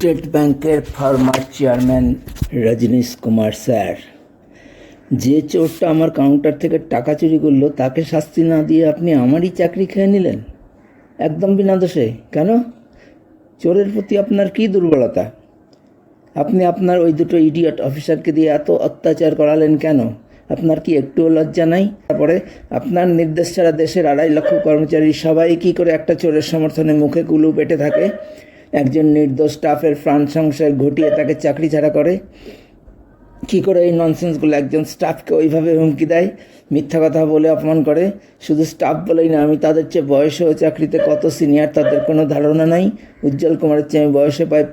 State ব্যাংকের former chairman Rajneesh Kumar sir, যে চোরটা আমার কাউন্টার থেকে টাকা চুরি করলো তাকে শাস্তি না দিয়ে আপনি আমারই চাকরি খেয়ে নিলেন একদম বিনা দোষে। কেন? চোরের প্রতি আপনার কী দুর্বলতা? আপনি আপনার ওই দুটো ইডিয়ট অফিসারকে দিয়ে এত অত্যাচার করালেন কেন? আপনার কি একটুও লজ্জা নাই? তারপরে আপনার নির্দেশ ছাড়া দেশের 2.5 লক্ষ কর্মচারী সবাই কি করে একটা চোরের সমর্থনে মুখে কুলু পেটে থাকে? একজন নির্দোষ স্টাফের প্রাণ সংশয় ঘটিয়ে তাকে চাকরি ছাড়া করে? কী করে এই ননসেন্সগুলো একজন স্টাফকে ওইভাবে হুমকি দেয়, মিথ্যা কথা বলে অপমান করে? শুধু স্টাফ বলেই না, আমি তাদের চেয়ে বয়সেও চাকরিতে কত সিনিয়র তাদের কোনো ধারণা নাই। উজ্জ্বল কুমারের চেয়ে আমি বয়সে প্রায়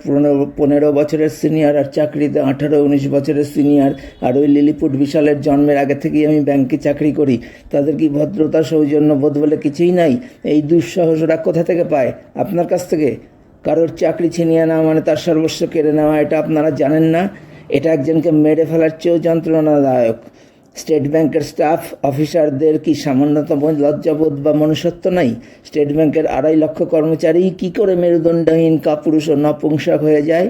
15 বছরের সিনিয়র, আর চাকরিতে 18-19 বছরের সিনিয়র। আর ওই লিলিপুট বিশালের জন্মের আগে থেকেই আমি ব্যাংকে চাকরি করি। তাদের কি ভদ্রতা সৌজন্য বোধ বলে কিছুই নাই? এই দুঃসাহসরা কোথা থেকে পায়? আপনার কাছ থেকে। কারোর চাকরি ছিনিয়ে নেওয়া মানে তার সর্বস্ব কেড়ে নেওয়া, এটা আপনারা জানেন না? এটা একজনকে মেরে ফেলার চেয়েও যন্ত্রণাদায়ক। স্টেট ব্যাংকের স্টাফ অফিসারদের কি সামান্যতম লজ্জাবোধ বা মনুষ্যত্ব নাই? স্টেট ব্যাংকের 2.5 লক্ষ কর্মচারী কি করে মেরুদণ্ডহীন কাপুরুষ ও নপুংসক হয়ে যায়?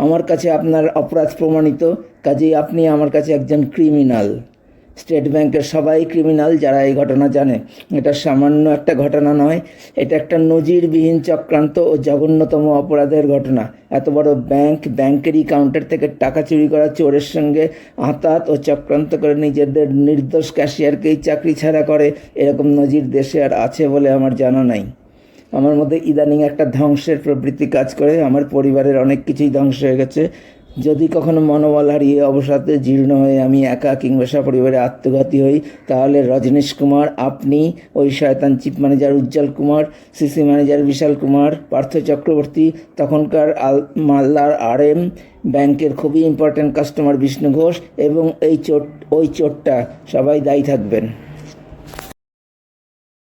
আমার কাছে আপনার অপরাধ প্রমাণিত, কাজেই আপনি আমার কাছে একজন ক্রিমিনাল। স্টেট ব্যাংকের সবাই ক্রিমিনাল যারা এই ঘটনা জানে। এটা সামান্য একটা ঘটনা নয়, এটা একটা নজিরবিহীন চক্রান্ত ও জঘন্যতম অপরাধের ঘটনা। এত বড় ব্যাংকেরই কাউন্টার থেকে টাকা চুরি করা চোরের সঙ্গে আঁতাত ও চক্রান্ত করে নিজেদের নির্দোষ ক্যাশিয়ারকেই চাকরি ছাড়া করে, এরকম নজির দেশে আর আছে বলে আমার জানা নাই। আমার মধ্যে ইদানিং একটা ধ্বংসের প্রবৃত্তি কাজ করে। আমার পরিবারের অনেক কিছুই ধ্বংস হয়ে গেছে। যদি কখনো মনোবল হারিয়ে অবসাদে জীর্ণ হয়ে আমি একা কিংবা পরিবারে আত্মঘাতী হই, তাহলে রজনীশ কুমার, আপনি, ওই শয়তান চিফ ম্যানেজার উজ্জ্বল কুমার, সিসি ম্যানেজার বিশাল কুমার, পার্থ চক্রবর্তী, তখনকার মালদার RM ব্যাংকের খুবই ইম্পর্ট্যান্ট কাস্টমার বিষ্ণু ঘোষ এবং ওই চোরটা সবাই দায়ী থাকবেন।